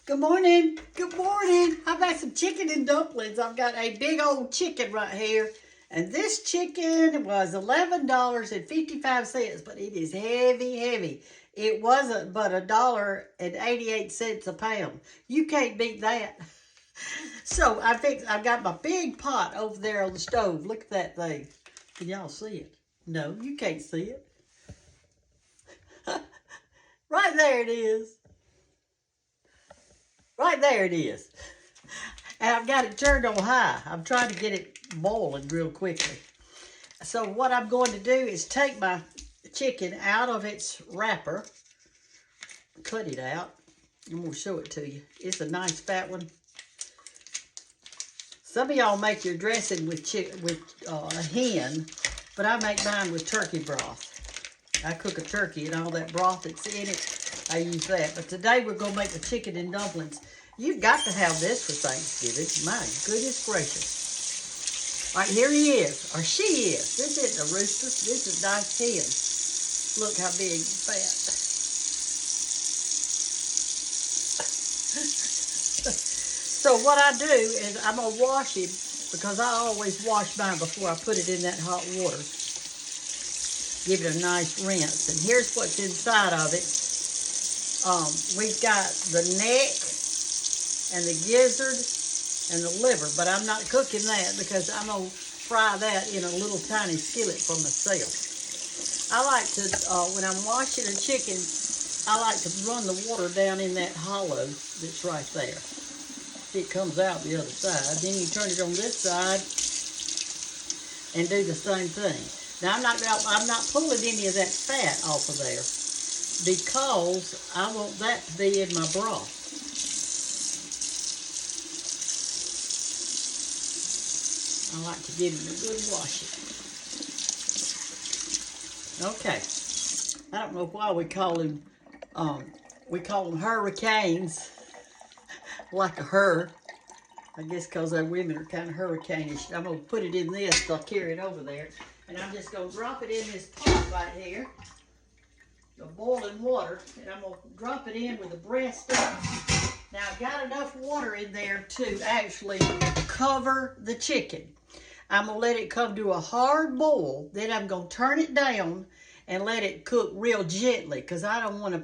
Good morning. Good morning. I've got some chicken and dumplings. I've got a big old chicken right here. And this chicken was $11.55, but it is heavy, heavy. It wasn't but $1.88 a pound. You can't beat that. So I've got my big pot over there on the stove. Look at that thing. Can y'all see it? No, you can't see it. Right there it is. Right there it is. And I've got it turned on high. I'm trying to get it boiling real quickly. So what I'm going to do is take my chicken out of its wrapper, cut it out. I'm going to show it to you. It's a nice fat one. Some of y'all make your dressing with hen, but I make mine with turkey broth. I cook a turkey and all that broth that's in it, I use that. But today we're going to make the chicken and dumplings. You've got to have this for Thanksgiving. My goodness gracious. All right, here he is, or she is. This isn't a rooster. This is a nice hen. Look how big and fat. So what I do is I'm going to wash him, because I always wash mine before I put it in that hot water. Give it a nice rinse. And here's what's inside of it. We've got the neck and the gizzard and the liver, but I'm not cooking that because I'm going to fry that in a little tiny skillet for myself. I like to, when I'm washing a chicken, I like to run the water down in that hollow that's right there. It comes out the other side. Then you turn it on this side and do the same thing. Now I'm not pulling any of that fat off of there because I want that to be in my broth. I like to give him a good washing. Okay. I don't know why we call them hurricanes. Like a her. I guess because our women are kind of hurricane-ish. I'm going to put it in this, so I'll carry it over there. And I'm just going to drop it in this pot right here. The boiling water. And I'm going to drop it in with the breast up. Now I've got enough water in there to actually cover the chicken. I'm going to let it come to a hard boil. Then I'm going to turn it down and let it cook real gently, because I don't want to,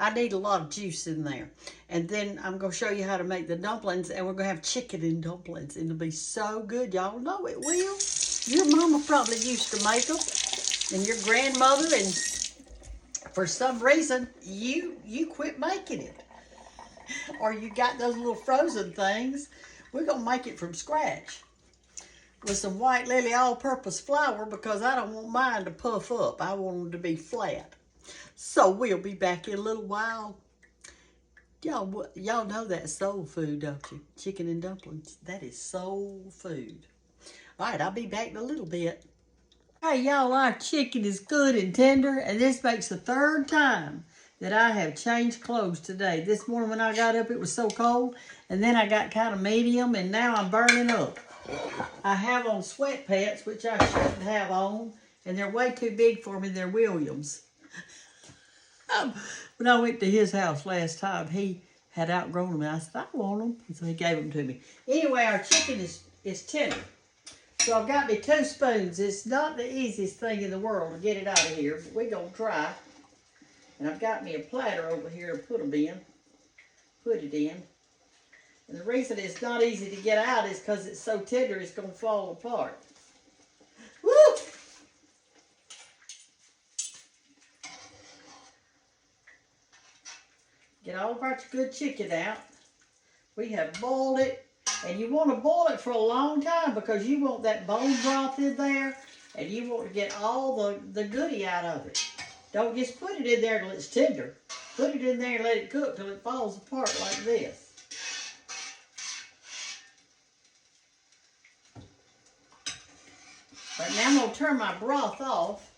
I need a lot of juice in there. And then I'm going to show you how to make the dumplings, and we're going to have chicken and dumplings, and it'll be so good. Y'all know it will. Your mama probably used to make them, and your grandmother, and for some reason, you quit making it. Or you got those little frozen things. We're going to make it from scratch with some white lily all-purpose flour, because I don't want mine to puff up. I want them to be flat. So we'll be back in a little while. Y'all know that's soul food, don't you? Chicken and dumplings. That is soul food. All right, I'll be back in a little bit. Hey, y'all, our chicken is good and tender, and this makes the third time that I have changed clothes today. This morning when I got up, it was so cold, and then I got kind of medium, and now I'm burning up. I have on sweatpants, which I shouldn't have on, and they're way too big for me. They're Williams. When I went to his house last time, he had outgrown them, and I said, I want them, and so he gave them to me. Anyway, our chicken is tender. So I've got me 2 spoons. It's not the easiest thing in the world to get it out of here, but we're going to try. And I've got me a platter over here to put it in. And the reason it's not easy to get out is because it's so tender it's going to fall apart. Woo! Get all of our good chicken out. We have boiled it. And you want to boil it for a long time because you want that bone broth in there. And you want to get all the goodie out of it. Don't just put it in there till it's tender. Put it in there and let it cook till it falls apart like this. Right now I'm going to turn my broth off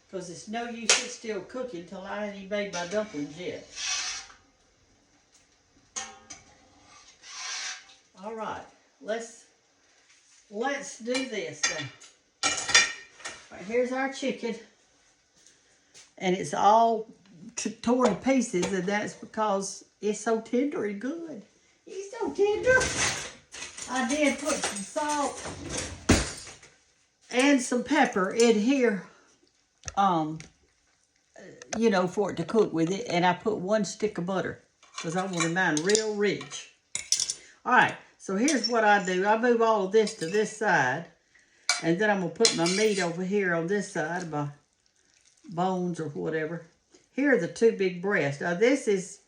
because it's no use it's still cooking until I ain't even made my dumplings yet. All right, let's do this then. All right, here's our chicken, and it's all torn to pieces, and that's because It's so tender and good. He's so tender. I did put some salt and some pepper in here, you know, for it to cook with it. And I put 1 stick of butter because I wanted mine real rich. All right, so here's what I do. I move all of this to this side, and then I'm going to put my meat over here on this side, my bones or whatever. Here are the 2 big breasts. Now this is,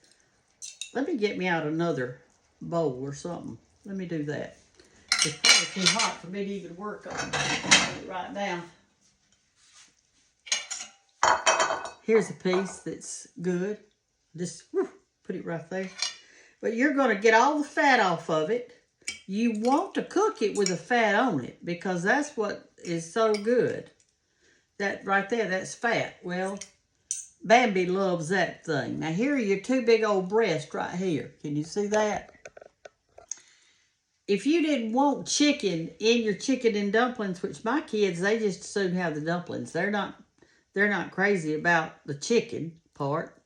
let me get me out another bowl or something. Let me do that. It's probably too hot for me to even work on it right now. Here's a piece that's good. Just put it right there. But you're going to get all the fat off of it. You want to cook it with the fat on it because that's what is so good. That right there, that's fat. Well, Bambi loves that thing. Now here are your 2 big old breasts right here. Can you see that? If you didn't want chicken in your chicken and dumplings, which my kids, they just as soon have the dumplings. They're not crazy about the chicken part.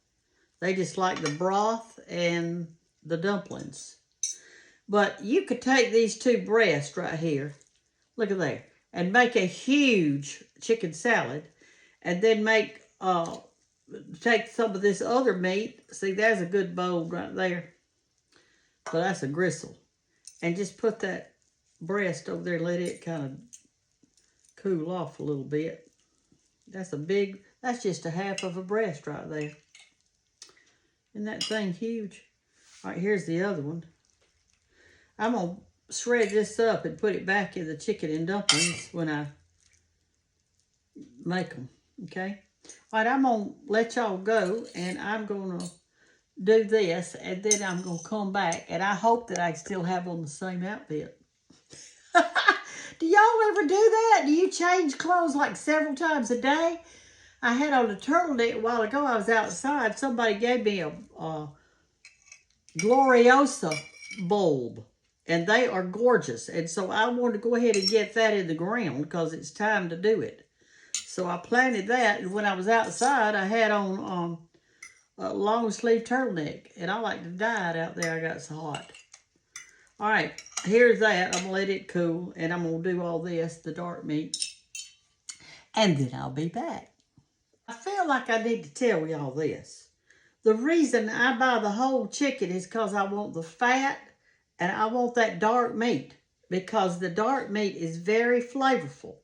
They just like the broth and the dumplings. But you could take these 2 breasts right here, look at there, and make a huge chicken salad, and then make take some of this other meat. See, there's a good bowl right there. But that's a gristle. And just put that breast over there, let it kind of cool off a little bit. That's just a half of a breast right there. Isn't that thing huge? All right, here's the other one. I'm going to shred this up and put it back in the chicken and dumplings when I make them, okay? All right, I'm going to let y'all go, and I'm going to do this, and then I'm going to come back, and I hope that I still have on the same outfit. Do y'all ever do that? Do you change clothes like several times a day? I had on a turtleneck a while ago. I was outside. Somebody gave me a Gloriosa bulb, and they are gorgeous. And so I wanted to go ahead and get that in the ground because it's time to do it. So I planted that, and when I was outside, I had on a long sleeve turtleneck, and I like to dye it out there. I got so hot. All right, here's that. I'm gonna let it cool, and I'm gonna do all this, the dark meat, and then I'll be back. I feel like I need to tell y'all this. The reason I buy the whole chicken is because I want the fat, and I want that dark meat, because the dark meat is very flavorful.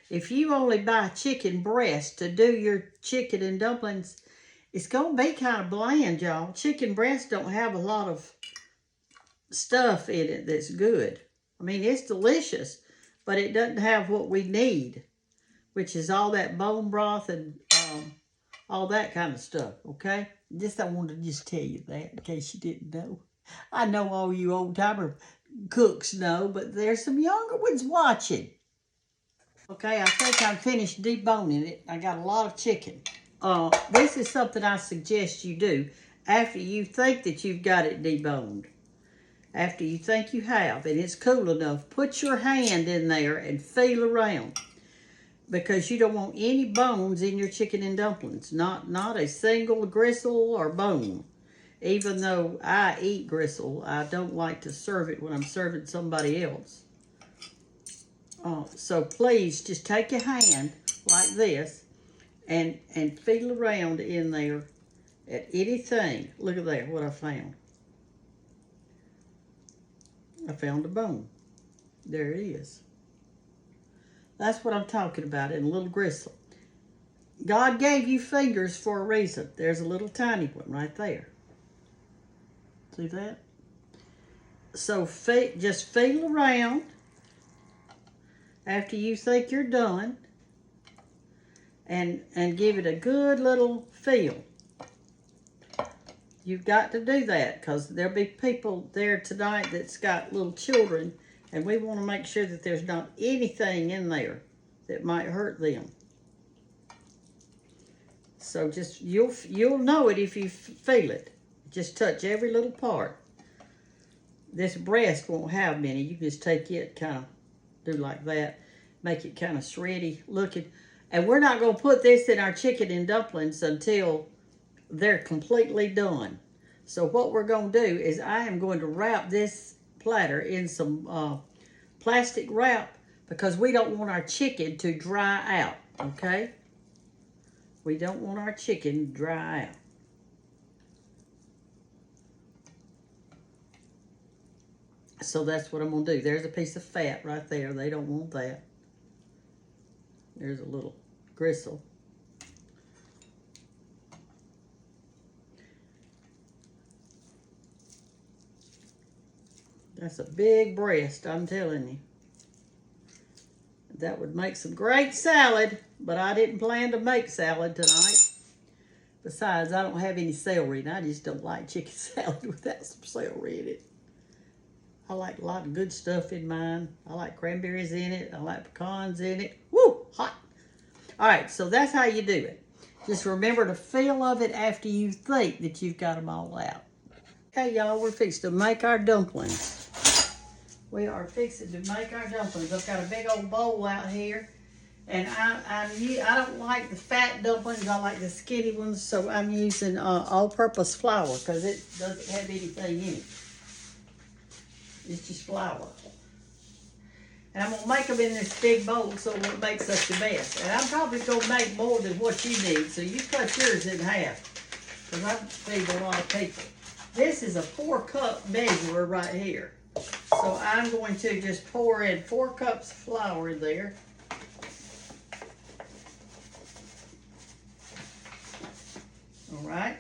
If you only buy chicken breast to do your chicken and dumplings, it's going to be kind of bland, y'all. Chicken breast don't have a lot of stuff in it that's good. I mean, it's delicious, but it doesn't have what we need, which is all that bone broth and all that kind of stuff, okay? I wanted to just tell you that in case you didn't know. I know all you old-timer cooks know, but there's some younger ones watching. Okay, I think I'm finished deboning it. I got a lot of chicken. This is something I suggest you do after you think that you've got it deboned. After you think you have, and it's cool enough, put your hand in there and feel around. Because you don't want any bones in your chicken and dumplings. Not a single gristle or bone. Even though I eat gristle, I don't like to serve it when I'm serving somebody else. So please just take your hand like this and feel around in there at anything. Look at there, what I found. I found a bone. There it is. That's what I'm talking about, in a little gristle. God gave you fingers for a reason. There's a little tiny one right there. See that? So just feel around after you think you're done and give it a good little feel. You've got to do that because there'll be people there tonight that's got little children, and we want to make sure that there's not anything in there that might hurt them. So just, you'll know it if you feel it. Just touch every little part. This breast won't have many. You can just take it, kind of do like that. Make it kind of shreddy looking. And we're not going to put this in our chicken and dumplings until they're completely done. So what we're going to do is I am going to wrap this platter in some plastic wrap because we don't want our chicken to dry out, okay? We don't want our chicken to dry out. So that's what I'm going to do. There's a piece of fat right there. They don't want that. There's a little gristle. That's a big breast, I'm telling you. That would make some great salad, but I didn't plan to make salad tonight. Besides, I don't have any celery, and I just don't like chicken salad without some celery in it. I like a lot of good stuff in mine. I like cranberries in it. I like pecans in it. Woo, hot. All right, so that's how you do it. Just remember the feel of it after you think that you've got them all out. Okay, y'all, we're fixing to make our dumplings. We are fixing to make our dumplings. I've got a big old bowl out here. And I don't like the fat dumplings. I like the skinny ones. So I'm using all-purpose flour because it doesn't have anything in it. It's just flour. And I'm going to make them in this big bowl so it makes us the best. And I'm probably going to make more than what you need. So you cut yours in half. Because I feed a lot of people. This is a 4-cup measurer right here. So I'm going to just pour in 4 cups of flour in there. All right.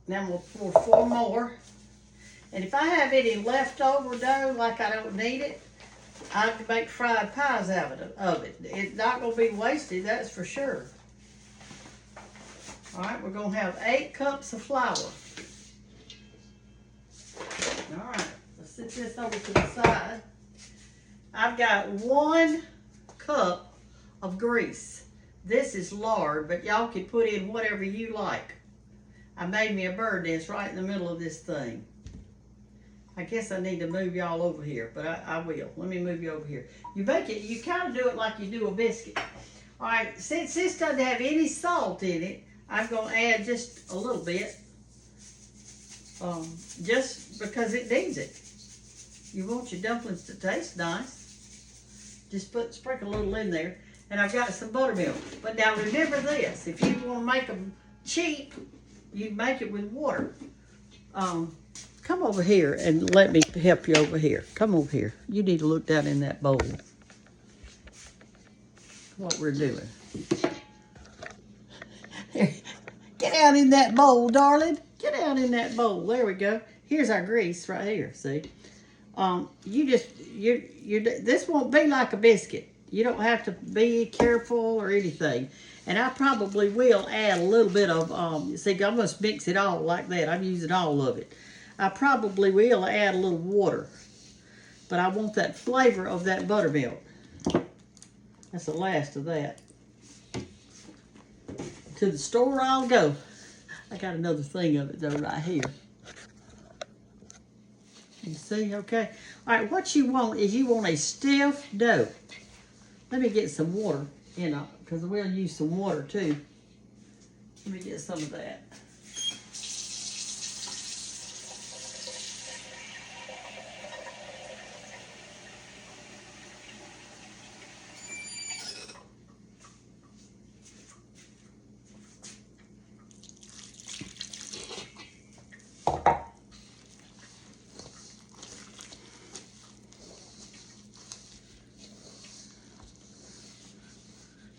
Now we'll pour 4 more. And if I have any leftover dough, like I don't need it, I can make fried pies out of it. It's not going to be wasted, that's for sure. All right, we're going to have 8 cups of flour. All right, let's set this over to the side. I've got 1 cup of grease. This is lard, but y'all can put in whatever you like. I made me a bird nest right in the middle of this thing. I guess I need to move y'all over here, but I will. Let me move you over here. You bake it, you kind of do it like you do a biscuit. All right, since this doesn't have any salt in it, I'm going to add just a little bit. Just because it needs it. You want your dumplings to taste nice. Just sprinkle a little in there. And I've got some buttermilk. But now remember this, if you want to make them cheap, you make it with water. Come over here and let me help you over here. Come over here. You need to look down in that bowl. What we're doing. Get out in that bowl, darling. Get out in that bowl. There we go. Here's our grease right here, see? This won't be like a biscuit. You don't have to be careful or anything. And I probably will add a little bit of, see, I'm going to mix it all like that. I'm using all of it. I probably will add a little water. But I want that flavor of that buttermilk. That's the last of that. To the store I'll go. I got another thing of it though right here. You see, okay? All right, what you want is you want a stiff dough. Let me get some water, you know, because we'll use some water too. Let me get some of that.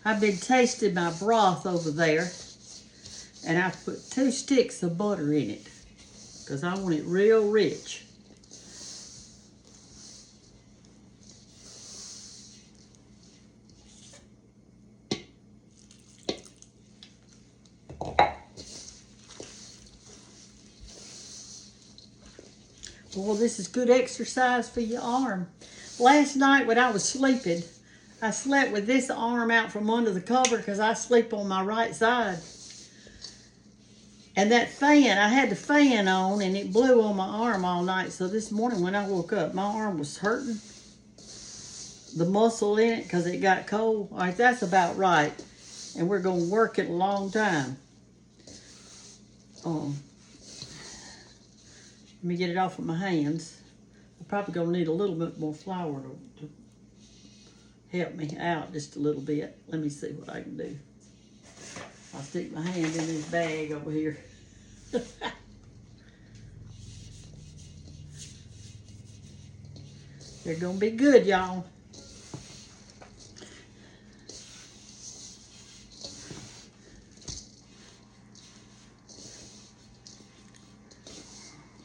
I've been tasting my broth over there, and I've put 2 sticks of butter in it because I want it real rich. Well, this is good exercise for your arm. Last night when I was sleeping, I slept with this arm out from under the cover because I sleep on my right side. And that fan, I had the fan on and it blew on my arm all night. So this morning when I woke up, my arm was hurting. The muscle in it because it got cold. All right, that's about right. And we're going to work it a long time. let me get it off of my hands. I'm probably gonna need a little bit more flour to help me out just a little bit. Let me see what I can do. I'll stick my hand in this bag over here. They're gonna be good, y'all.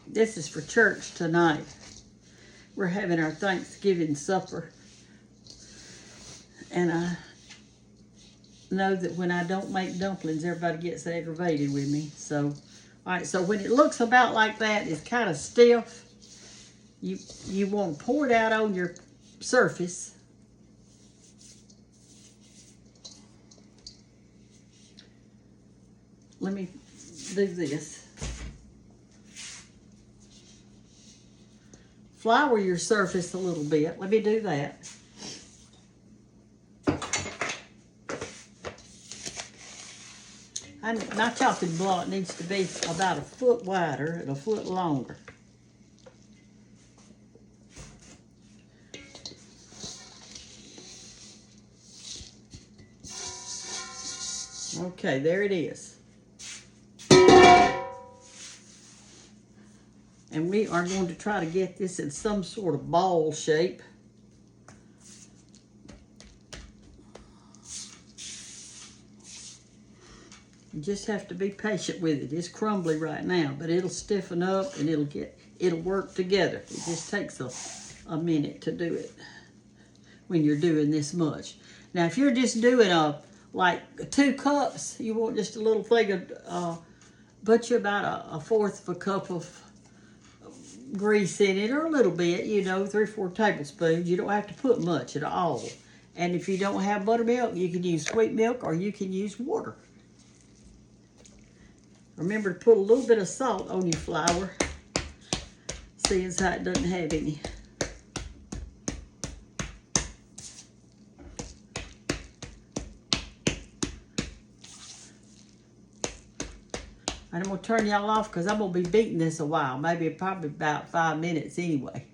This is for church tonight. We're having our Thanksgiving supper. And I know that when I don't make dumplings, everybody gets aggravated with me. So, all right, so when it looks about like that, it's kind of stiff. You want to pour it out on your surface. Let me do this. Flour your surface a little bit. Let me do that. My chopping block needs to be about a foot wider and a foot longer. Okay, there it is. And we are going to try to get this in some sort of ball shape. You just have to be patient with it. It's crumbly right now, but it'll stiffen up and it'll work together. It just takes a minute to do it when you're doing this much. Now, if you're just doing like 2 cups, you want just a little thing of, put you about a fourth of a cup of grease in it, or a little bit, 3 or 4 tablespoons. You don't have to put much at all. And if you don't have buttermilk, you can use sweet milk or you can use water. Remember to put a little bit of salt on your flour, seeing as how it doesn't have any. And I'm going to turn y'all off because I'm going to be beating this a while. Probably about 5 minutes anyway.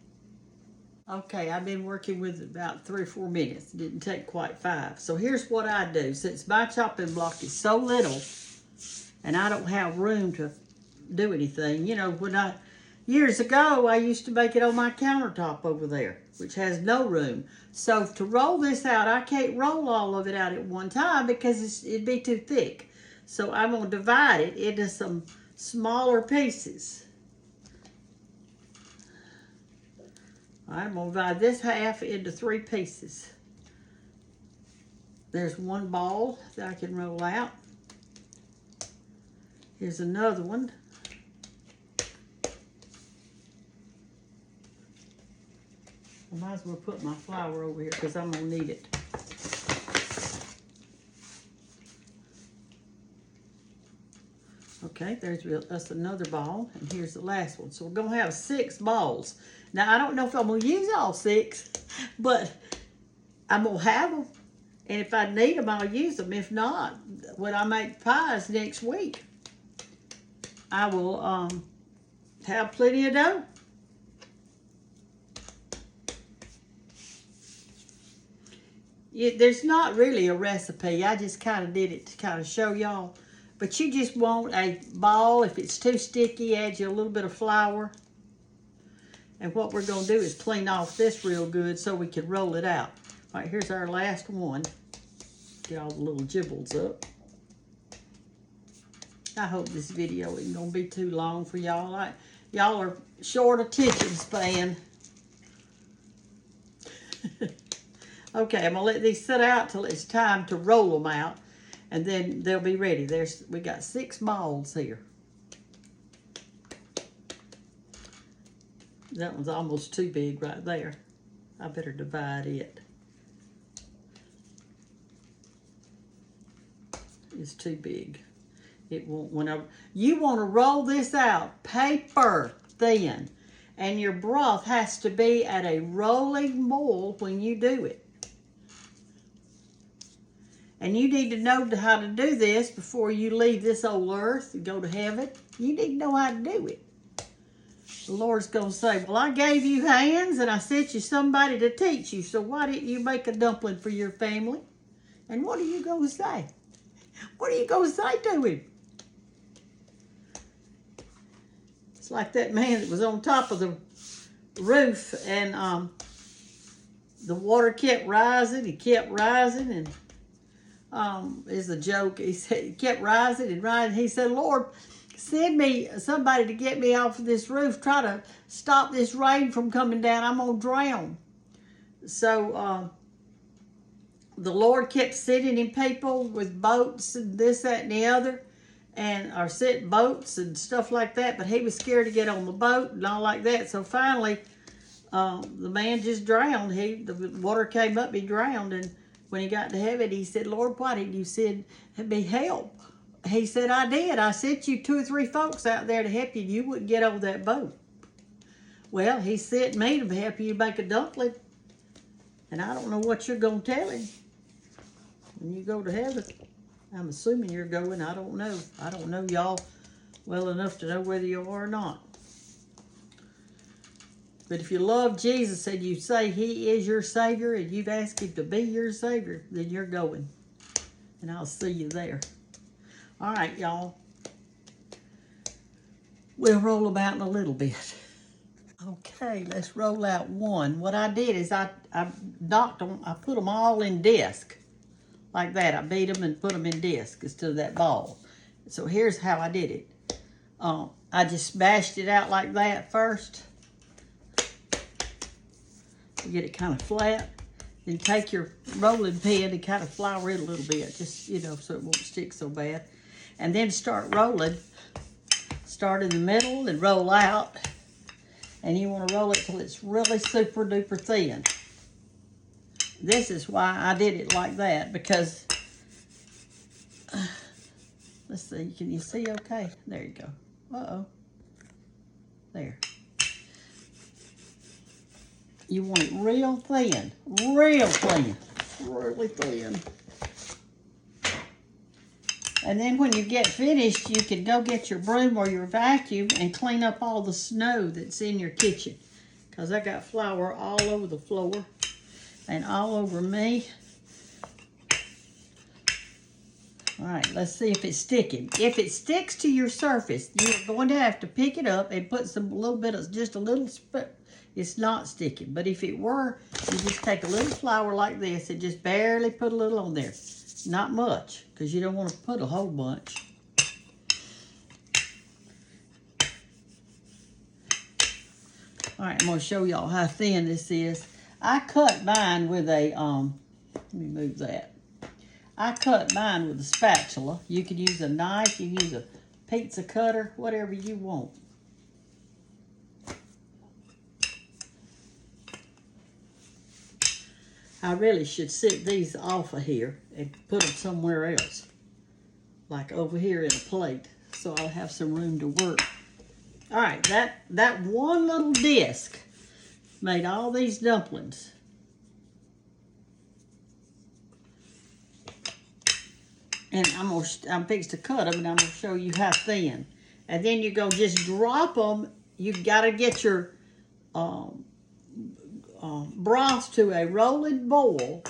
Okay, I've been working with it about 3 or 4 minutes. It didn't take quite 5. So here's what I do. Since my chopping block is so little and I don't have room to do anything, years ago, I used to make it on my countertop over there, which has no room. So to roll this out, I can't roll all of it out at one time because it'd be too thick. So I'm going to divide it into some smaller pieces. All right, I'm going to divide this half into 3 pieces. There's one ball that I can roll out. Here's another one. I might as well put my flour over here because I'm going to need it. Okay, that's another ball, and here's the last one. So we're going to have 6 balls. Now, I don't know if I'm going to use all 6, but I'm going to have them. And if I need them, I'll use them. If not, when I make pies next week, I will have plenty of dough. There's not really a recipe. I just kind of did it to kind of show y'all. But you just want a ball. If it's too sticky, add you a little bit of flour. And what we're going to do is clean off this real good so we can roll it out. All right, here's our last one. Get all the little gibbles up. I hope this video isn't going to be too long for y'all. Y'all are short attention span. Okay, I'm going to let these sit out till it's time to roll them out. And then they'll be ready. We got 6 balls here. That one's almost too big right there. I better divide it. It's too big. It won't. You want to roll this out paper thin, and your broth has to be at a rolling boil when you do it. And you need to know how to do this before you leave this old earth and go to heaven. You need to know how to do it. The Lord's going to say, well, I gave you hands and I sent you somebody to teach you. So why didn't you make a dumpling for your family? And what are you going to say? What are you going to say to him? It's like that man that was on top of the roof and the water kept rising. It kept rising and is a joke. He said it kept rising and rising. He said, Lord, send me somebody to get me off of this roof. Try to stop this rain from coming down. I'm going to drown. So the Lord kept sending him people with boats and this, that, and the other. Or sent boats and stuff like that. But he was scared to get on the boat and all like that. So finally, the man just drowned. The water came up, he drowned. And when he got to heaven, he said, Lord, why didn't you send me help? He said, I did. I sent you 2 or 3 folks out there to help you. You wouldn't get on that boat. Well, he sent me to help you make a dumpling. And I don't know what you're going to tell him when you go to heaven. I'm assuming you're going. I don't know. I don't know y'all well enough to know whether you are or not. But if you love Jesus and you say he is your Savior and you've asked him to be your Savior, then you're going. And I'll see you there. All right, y'all. We'll roll them out in a little bit. Okay, let's roll out one. What I did is I knocked them, I put them all in disc. Like that. I beat them and put them in disc instead of that ball. So here's how I did it. I just smashed it out like that first. To get it kind of flat. Then take your rolling pin and kind of flour it a little bit. Just, so it won't stick so bad. And then start rolling. Start in the middle and roll out. And you want to roll it till it's really super duper thin. This is why I did it like that, because, let's see, can you see okay? There you go. Uh-oh. There. You want it real thin, really thin. And then when you get finished, you can go get your broom or your vacuum and clean up all the snow that's in your kitchen. Because I got flour all over the floor and all over me. All right, let's see if it's sticking. If it sticks to your surface, you're going to have to pick it up and put just a little it's not sticking. But if it were, you just take a little flour like this and just barely put a little on there. Not much, because you don't want to put a whole bunch. All right, I'm going to show y'all how thin this is. I cut mine with a, let me move that. I cut mine with a spatula. You could use a knife, you can use a pizza cutter, whatever you want. I really should sit these off of here and put them somewhere else. Like over here in a plate, so I'll have some room to work. All right, that one little disc made all these dumplings. And I'm fixed to cut them, and I'm gonna show you how thin. And then you go just drop them. You've got to get your broth to a rolling boil,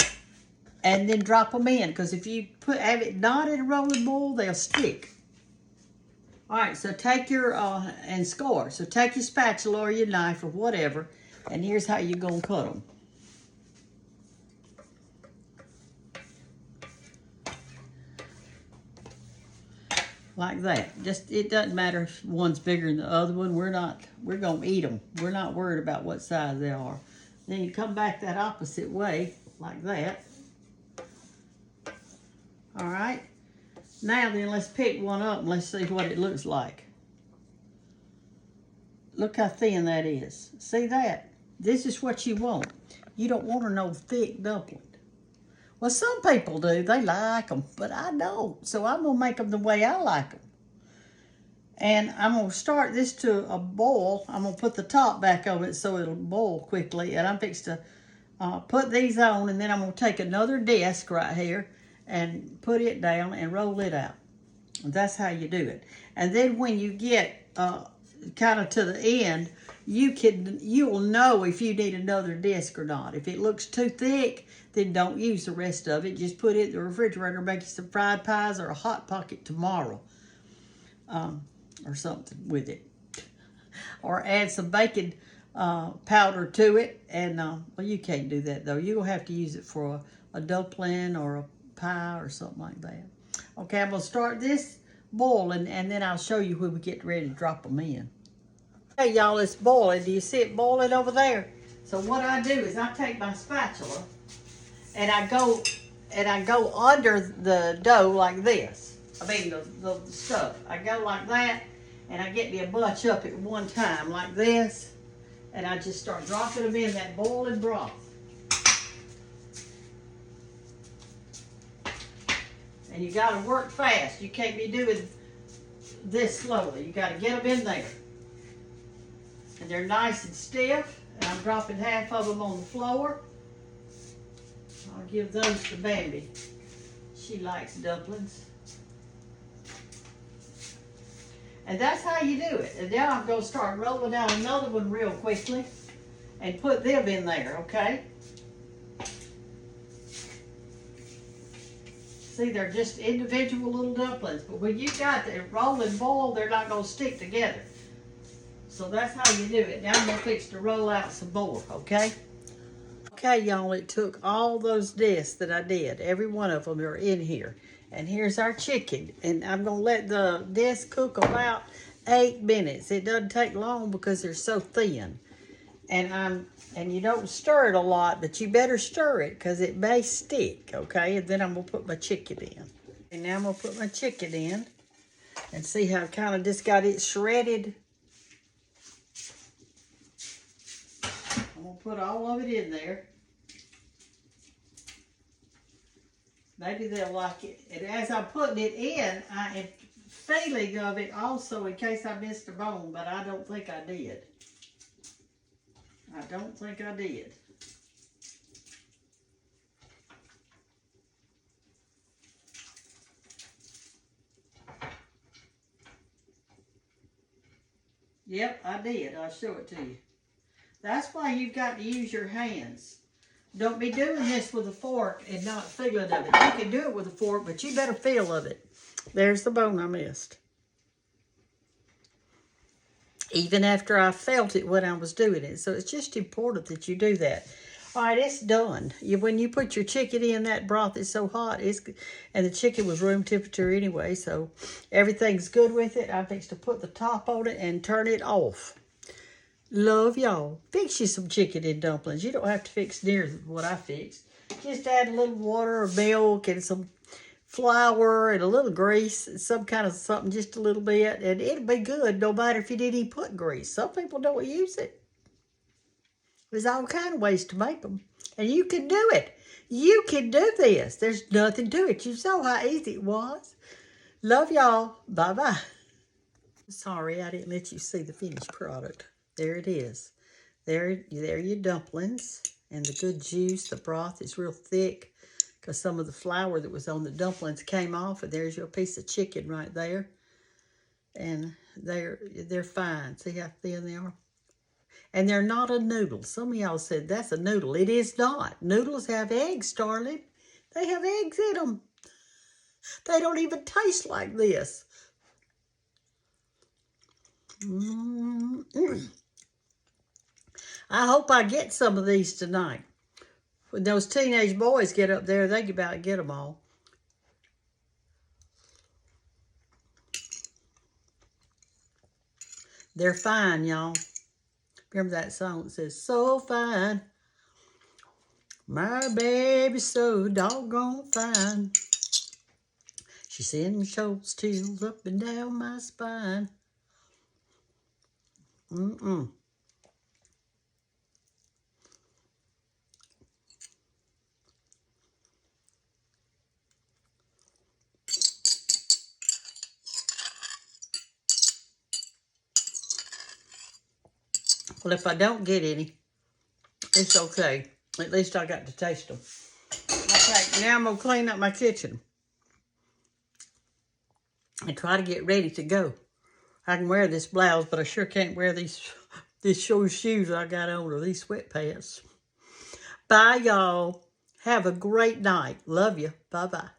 and then drop them in. Because if you have it not in a rolling boil, they'll stick. All right, so take your and score. So take your spatula or your knife or whatever, and here's how you're gonna cut them. Like that. Just, it doesn't matter if one's bigger than the other one. We're gonna eat them. We're not worried about what size they are. Then you come back that opposite way, like that. All right. Now then, let's pick one up and let's see what it looks like. Look how thin that is. See that? This is what you want. You don't want no thick dumpling. Well, some people do. They like them, but I don't. So I'm going to make them the way I like them. And I'm going to start this to a boil. I'm going to put the top back on it so it'll boil quickly. And I'm fixed to put these on, and then I'm going to take another disc right here and put it down and roll it out. That's how you do it. And then when you get kind of to the end, you will know if you need another disc or not. If it looks too thick, then don't use the rest of it. Just put it in the refrigerator, make you some fried pies or a Hot Pocket tomorrow, or something with it. Or add some baking powder to it. And, well, you can't do that, though. You'll have to use it for a dumpling or a pie or something like that. Okay, I'm going to start this boiling, and then I'll show you when we get ready to drop them in. Hey, y'all, it's boiling. Do you see it boiling over there? So what I do is I take my spatula, and I go under the dough like this. I mean, the stuff. I go like that, and I get me a bunch up at one time like this, and I just start dropping them in that boiling broth. And you got to work fast. You can't be doing this slowly. You got to get them in there. And they're nice and stiff. And I'm dropping half of them on the floor. I'll give those to Bambi. She likes dumplings. And that's how you do it. And now I'm going to start rolling out another one real quickly and put them in there, okay? See, they're just individual little dumplings, but when you got the rolling ball, they're not going to stick together. So that's how you do it. Now I'm going to fix to roll out some more, okay? Okay, y'all, it took all those discs that I did. Every one of them are in here. And here's our chicken. And I'm going to let the disc cook about 8 minutes. It doesn't take long because they're so thin. And you don't stir it a lot, but you better stir it because it may stick, okay? And then I'm going to put my chicken in. And now I'm going to put my chicken in and see how I kind of just got it shredded. I'm going to put all of it in there. Maybe they'll like it. And as I'm putting it in, I am feeling of it also in case I missed a bone, but I don't think I did. I don't think I did. Yep, I did. I'll show it to you. That's why you've got to use your hands. Don't be doing this with a fork and not feeling of it. You can do it with a fork, but you better feel of it. There's the bone I missed. Even after I felt it when I was doing it. So it's just important that you do that. All right, it's done. When you put your chicken in, that broth is so hot. And the chicken was room temperature anyway, so everything's good with it. I'm fixing to put the top on it and turn it off. Love y'all. Fix you some chicken and dumplings. You don't have to fix near what I fixed. Just add a little water or milk and some flour and a little grease, some kind of something, just a little bit, and it'll be good no matter if you didn't even put grease. Some people don't use it. There's all kind of ways to make them, and you can do it. You can do this. There's nothing to it. You saw how easy it was. Love y'all. Bye-bye. Sorry, I didn't let you see the finished product. There it is. There are your dumplings, and the good juice. The broth is real thick, because some of the flour that was on the dumplings came off, and there's your piece of chicken right there. And they're fine. See how thin they are? And they're not a noodle. Some of y'all said, that's a noodle. It is not. Noodles have eggs, darling. They have eggs in them. They don't even taste like this. I hope I get some of these tonight. When those teenage boys get up there, they about to get them all. They're fine, y'all. Remember that song that says, so fine. My baby's so doggone fine. She sends shoulders chills up and down my spine. Well, if I don't get any, it's okay. At least I got to taste them. Okay, now I'm going to clean up my kitchen. and try to get ready to go. I can wear this blouse, but I sure can't wear these shoes I got on, or these sweatpants. Bye, y'all. Have a great night. Love you. Bye-bye.